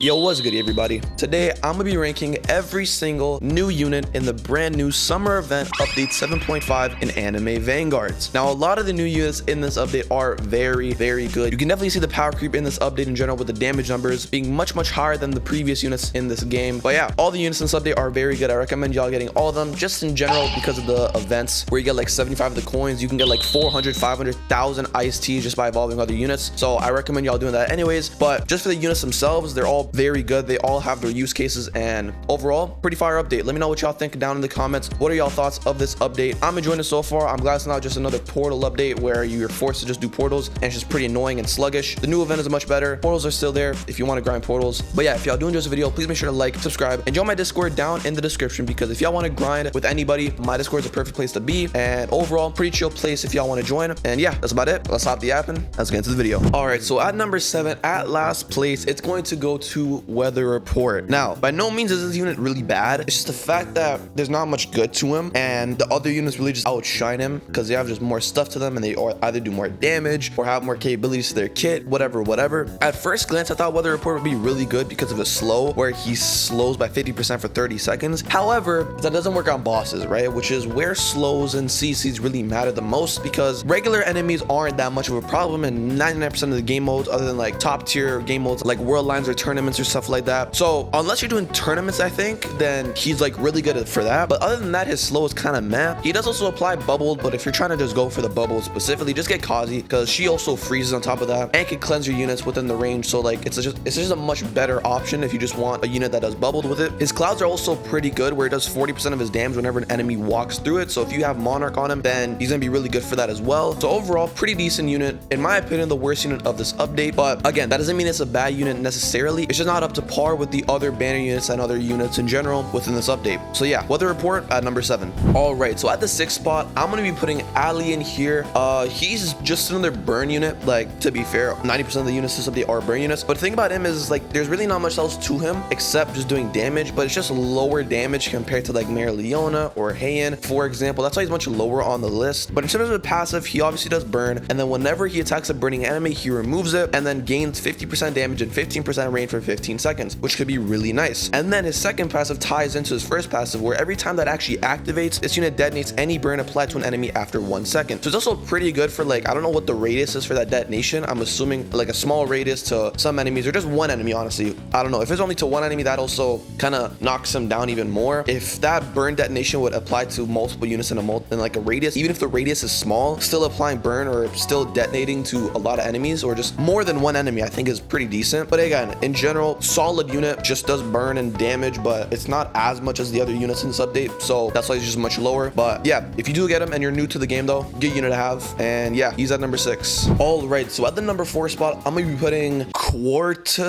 Yo, what's good everybody? Today I'm gonna be ranking every single new unit in the brand new summer event update 7.5 in anime Vanguards. Now a lot of the new units in this update are very good. You can definitely see the power creep in this update in general, with the damage numbers being much higher than the previous units in this game. But yeah, all the units in this update are very good. I recommend y'all getting all of them just in general because of the events where you get like 75 of the coins. You can get like 400, 500,000 iced teas just by evolving other units. So I recommend y'all doing that anyways. But just for the units themselves, they're all very good. They all have their use cases, and overall pretty fire update. Let me know what y'all think down in the comments. What are y'all thoughts of this update? I'm enjoying it so far. I'm glad it's not just another portal update where you're forced to just do portals and it's just pretty annoying and sluggish. The new event is much better. Portals are still there if you want to grind portals. But yeah, if y'all do enjoy this video, please make sure to like, subscribe, and join my Discord down in the description, because if y'all want to grind with anybody, my Discord is a perfect place to be. And overall, pretty chill place if y'all want to join. And yeah, that's about it. Let's hop the app and let's get into the video. All right, so at number 7, at last place, it's going to go to Weather Report. Now, by no means is this unit really bad. It's just the fact that there's not much good to him, and the other units really just outshine him because they have just more stuff to them, and they either do more damage or have more capabilities to their kit, whatever. At first glance, I thought Weather Report would be really good because of his slow, where he slows by 50% for 30 seconds. However, that doesn't work on bosses, right? Which is where slows and CCs really matter the most, because regular enemies aren't that much of a problem in 99% of the game modes, other than like top tier game modes like world lines or tournaments or stuff like that. So unless you're doing tournaments, I think, then he's like really good for that. But other than that, his slow is kind of meh. He does also apply bubbled, but if you're trying to just go for the bubble specifically, just get Kazi, because she also freezes on top of that and can cleanse your units within the range. So like it's just a much better option if you just want a unit that does bubbled with it. His clouds are also pretty good, where it does 40% of his damage whenever an enemy walks through it. So if you have Monarch on him, then he's gonna be really good for that as well. So overall, pretty decent unit. In my opinion, the worst unit of this update. But again, that doesn't mean it's a bad unit necessarily. It's just not up to par with the other banner units and other units in general within this update. So yeah, Weather Report at number 7. All right, so at the 6th spot, I'm gonna be putting Alli in here. He's just another burn unit. Like, to be fair, 90% of the units in this update are burn units. But the thing about him is like there's really not much else to him except just doing damage, but it's just lower damage compared to like Yona or Heyin, for example. That's why he's much lower on the list. But in terms of the passive, he obviously does burn, and then whenever he attacks a burning enemy, he removes it and then gains 50% damage and 15% range for 15 seconds, which could be really nice. And then his second passive ties into his first passive, where every time that actually activates, this unit detonates any burn applied to an enemy after 1 second. So it's also pretty good for like, I don't know what the radius is for that detonation. I'm assuming like a small radius to some enemies, or just one enemy, honestly. I don't know. If it's only to one enemy, that also kind of knocks him down even more. If that burn detonation would apply to multiple units in like a radius, even if the radius is small, still applying burn or still detonating to a lot of enemies, or just more than one enemy, I think is pretty decent. But again, in general, solid unit, just does burn and damage, but it's not as much as the other units in this update, so that's why he's just much lower. But yeah, if you do get him and you're new to the game though, good unit to have. And yeah, he's at number 6. All right, so at the number 4 spot, I'm gonna be putting Quartz.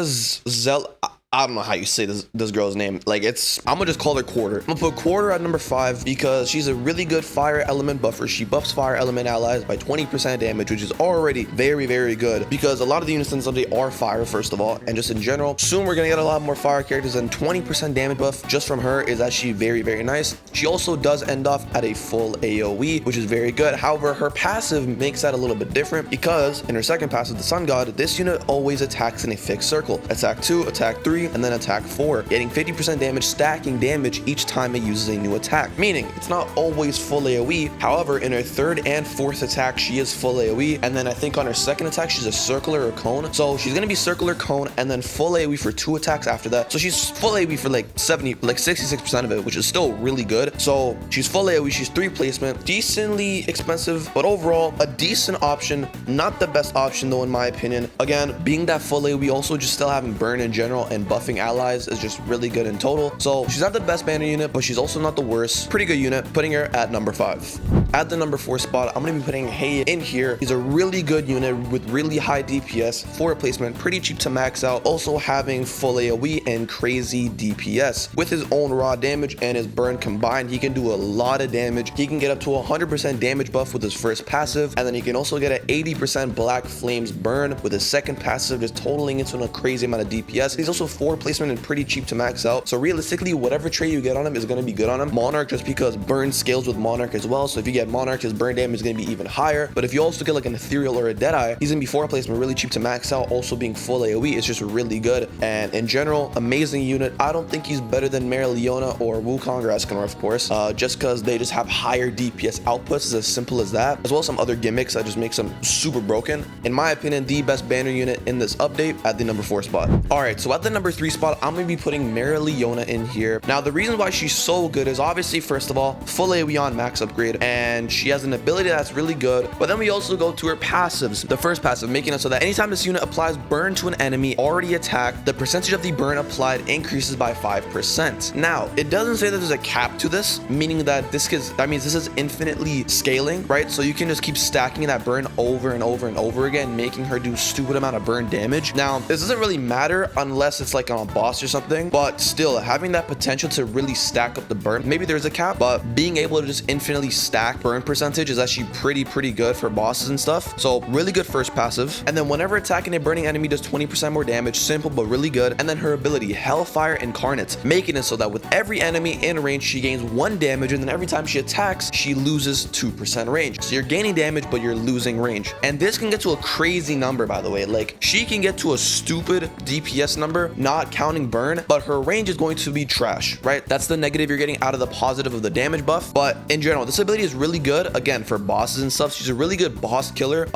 I don't know how you say this girl's name. Like, I'm gonna just call her Quarter. I'm gonna put Quarter at number 5 because she's a really good fire element buffer. She buffs fire element allies by 20% damage, which is already very good, because a lot of the units in this update are fire, first of all, and just in general. Soon we're gonna get a lot more fire characters, and 20% damage buff just from her is actually very nice. She also does end off at a full AoE, which is very good. However, her passive makes that a little bit different, because in her second passive, the Sun God, this unit always attacks in a fixed circle. Attack 2, attack 3, and then attack 4, getting 50% damage, stacking damage each time it uses a new attack, meaning it's not always full AoE. However, in her third and fourth attack, she is full AoE, and then I think on her second attack, she's a circular or cone. So she's gonna be circular, cone, and then full AoE for 2 attacks after that. So she's full AoE for like 66% of it, which is still really good. So she's full AoE, she's 3 placement, decently expensive, but overall a decent option. Not the best option though, in my opinion. Again, being that full AoE, also just still having burn in general and buffing allies is just really good in total. So she's not the best banner unit, but she's also not the worst. Pretty good unit, putting her at number 5. At the number 4 spot, I'm gonna be putting Heyin in here. He's a really good unit with really high DPS, 4 replacement, pretty cheap to max out, also having full AoE and crazy DPS. With his own raw damage and his burn combined, he can do a lot of damage. He can get up to 100% damage buff with his first passive, and then he can also get an 80% Black Flames burn with his second passive, just totaling into a crazy amount of DPS. He's also 4 placement and pretty cheap to max out. So realistically, whatever trait you get on him is going to be good on him. Monarch, just because burn scales with Monarch as well. So if you get Monarch, his burn damage is going to be even higher. But if you also get like an Ethereal or a Deadeye, he's going to be 4 placement, really cheap to max out. Also being full AoE, it's just really good. And in general, amazing unit. I don't think he's better than Yona or Wukong or Esganor, of course, just because they just have higher DPS outputs. It's as simple as that, as well as some other gimmicks that just makes them super broken. In my opinion, the best banner unit in this update at the number 4 spot. All right, so at the number 3 spot, I'm going to be putting Yona in here. Now, the reason why she's so good is obviously, first of all, full AoE on max upgrade, and she has an ability that's really good. But then we also go to her passives. The first passive, making it so that anytime this unit applies burn to an enemy already attacked, the percentage of the burn applied increases by 5%. Now, it doesn't say that there's a cap to this, meaning that that means this is infinitely scaling, right? So you can just keep stacking that burn over and over and over again, making her do stupid amount of burn damage. Now, this doesn't really matter unless it's like on a boss or something, but still having that potential to really stack up the burn. Maybe there's a cap, but being able to just infinitely stack burn percentage is actually pretty good for bosses and stuff. So really good first passive. And then whenever attacking a burning enemy does 20% more damage, simple but really good. And then her ability, Hellfire Incarnate, making it so that with every enemy in range, she gains 1 damage, and then every time she attacks, she loses 2% range. So you're gaining damage, but you're losing range. And this can get to a crazy number, by the way. Like, she can get to a stupid DPS number, not counting burn, but her range is going to be trash, right? That's the negative you're getting out of the positive of the damage buff. But in general, this ability is really good, again, for bosses and stuff. She's a really good boss killer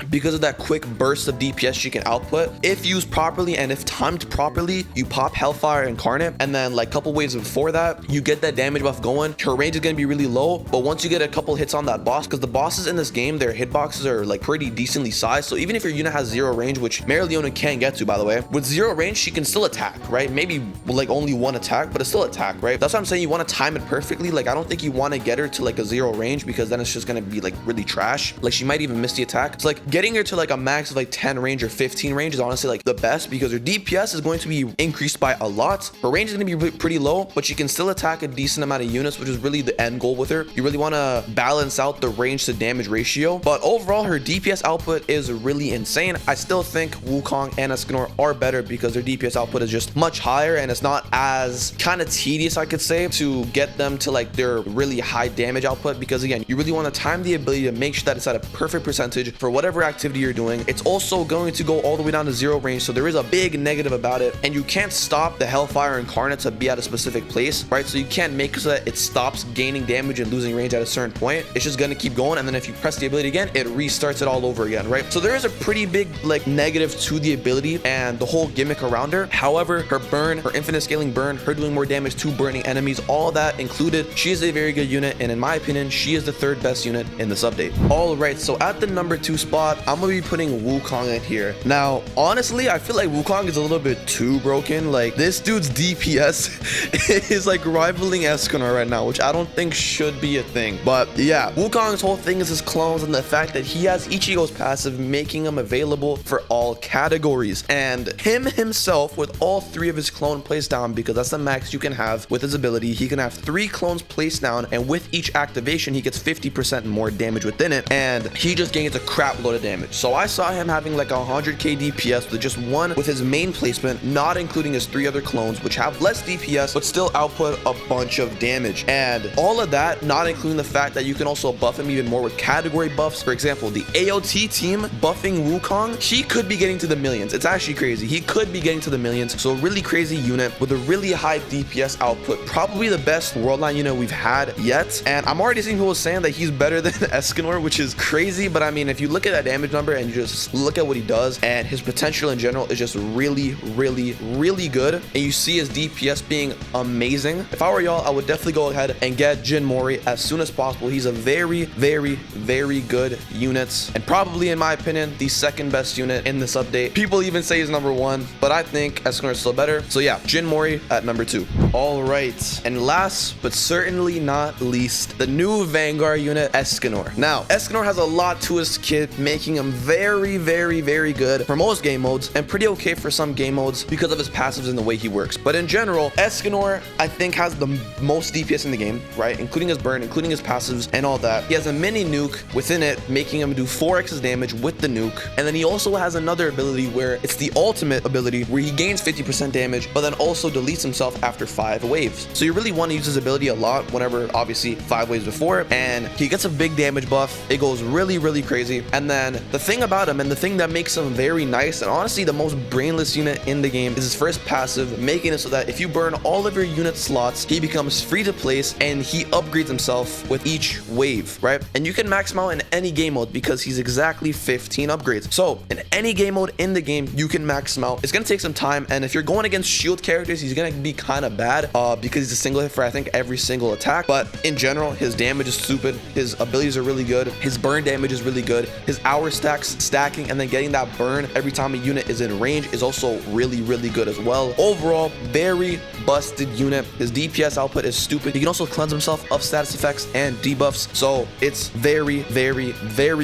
because of that quick burst of DPS she can output. If used properly and if timed properly, you pop Hellfire Incarnate, and then like a couple waves before that, you get that damage buff going. Her range is going to be really low, but once you get a couple hits on that boss, because the bosses in this game, their hitboxes are like pretty decently sized. So even if your unit has 0 range, which Yona can get to, by the way, with 0 range, she can still attack, right? Maybe like only 1 attack, but it's still attack, right? That's what I'm saying. You want to time it perfectly. Like, I don't think you want to get her to like a 0 range, because then it's just going to be like really trash. Like, she might even miss the attack. It's like getting her to like a max of like 10 range or 15 range is honestly like the best, because her DPS is going to be increased by a lot. Her range is going to be pretty low, but she can still attack a decent amount of units, which is really the end goal with her. You really want to balance out the range to damage ratio, but overall her DPS output is really insane. I still think Wukong and Esganor are better because their DPS output is just much higher, and it's not as kind of tedious, I could say, to get them to like their really high damage output, because again, you really want to time the ability to make sure that it's at a perfect percentage for whatever activity you're doing. It's also going to go all the way down to 0 range, so there is a big negative about it, and you can't stop the Hellfire Incarnate to be at a specific place, right? So you can't make so that it stops gaining damage and losing range at a certain point. It's just going to keep going, and then if you press the ability again, it restarts it all over again, right? So there is a pretty big like negative to the ability and the whole gimmick around her. However, her burn, her infinite scaling burn, her doing more damage to burning enemies, all that included, she is a very good unit, and in my opinion, she is the 3rd best unit in this update. All right, so at the number 2 spot, I'm gonna be putting Wukong in here. Now, honestly, I feel like Wukong is a little bit too broken. Like, this dude's DPS is like rivaling Esganor right now, which I don't think should be a thing. But yeah, Wukong's whole thing is his clones and the fact that he has Ichigo's passive, making him available for all categories. And him himself, with all 3 of his clone placed down, because that's the max you can have with his ability, he can have 3 clones placed down, and with each activation, he gets 50% more damage within it, and he just gains a crap load of damage. So I saw him having like 100k DPS with just 1 with his main placement, not including his 3 other clones, which have less DPS, but still output a bunch of damage. And all of that, not including the fact that you can also buff him even more with category buffs. For example, the AOT team buffing Wukong, he could be getting to the millions. It's actually crazy. He could be getting to the millions. So a really crazy unit with a really high DPS output, probably the best Worldline unit we've had yet. And I'm already seeing people saying that he's better than Esganor, which is crazy. But I mean, if you look at that damage number and you just look at what he does, and his potential in general is just really good, and you see his DPS being amazing. If I were y'all, I would definitely go ahead and get Jin Mori as soon as possible. He's a very good unit, and probably, in my opinion, the 2nd best unit in this update. People even say he's number 1, but I think Esganor is still better. So yeah, Jin Mori at number 2. All right, and last but certainly not least, the new Vanguard unit, Esganor. Now, Esganor has a lot to his kit, making him very good for most game modes, and pretty okay for some game modes because of his passives and the way he works. But in general, Esganor, I think, has the most DPS in the game, right? Including his burn, including his passives and all that. He has a mini nuke within it, making him do 4x his damage with the nuke. And then he also has another ability where it's the ultimate ability where he gains 50% damage, but then also deletes himself after 5 5 waves. So you really want to use his ability a lot whenever, obviously, 5 waves before, and he gets a big damage buff. It goes really crazy. And then the thing about him, and the thing that makes him very nice, and honestly the most brainless unit in the game, is his first passive, making it so that if you burn all of your unit slots, he becomes free to place and he upgrades himself with each wave, right? And you can max him out in any game mode because he's exactly 15 upgrades. So in any game mode in the game, you can max him out. It's gonna take some time, and if you're going against shield characters, he's gonna be kind of bad because he's a single hit for I think every single attack. But in general, his damage is stupid, his abilities are really good, his burn damage is really good, his hour stacking and then getting that burn every time a unit is in range is also really good as well. Overall, very busted unit. His DPS output is stupid. He can also cleanse himself of status effects and debuffs, so it's very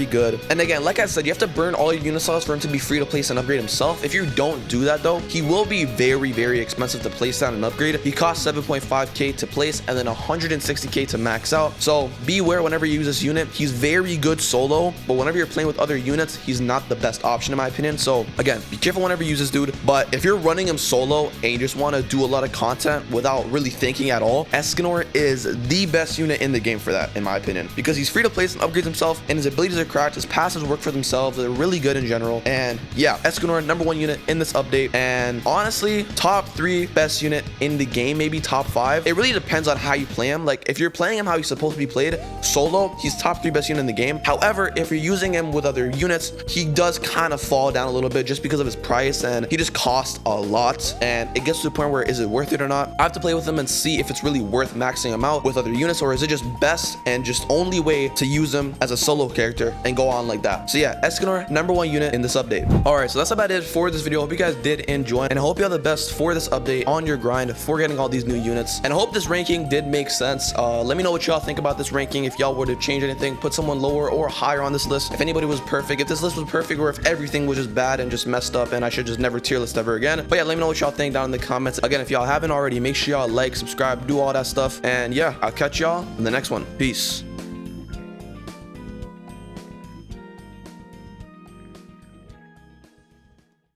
good. And again, like I said, you have to burn all your unit slots for him to be free to place and upgrade himself. If you don't do that though, he will be very expensive to place down and upgrade. He costs 7.5k to place and then 160k to max out, so beware whenever you use this unit. He's very good solo, but whenever you're playing with other units, he's not the best option in my opinion. So again, be careful whenever you use this dude. But if you're running him solo and you just want to do a lot of content without really thinking at all, Esganor is the best unit in the game for that, in my opinion, because he's free to place and upgrades himself, and his abilities are cracked, his passives work for themselves, they're really good in general. And yeah, Esganor, #1 unit in this update, and honestly top 3 best unit in the game, maybe top 5. It really depends on how you play him. Like if you're playing him how he's supposed to be played solo, he's top 3 best unit in the game. However, if you're using him with other units, he does kind of fall down a little bit just because of his price, and he just costs a lot, and it gets to the point where is it worth it or not? I have to play with him and see if it's really worth maxing him out with other units, or is it just best and just only way to use him as a solo character and go on like that. So yeah, Esganor, #1 unit in this update. All right, so that's about it for this video. Hope you guys did enjoy, and I hope you have the best for this update on your grind for getting all these new units, and I hope this ranking did make sense. Let me know what y'all think about this ranking. If y'all were to change anything, put someone lower or higher on this list. If anybody was perfect, if this list was perfect, or if everything was just bad and just messed up and I should just never tier list ever again. But yeah, let me know what y'all think down in the comments. Again, if y'all haven't already, make sure y'all like, subscribe, do all that stuff, and yeah, I'll catch y'all in the next one. Peace.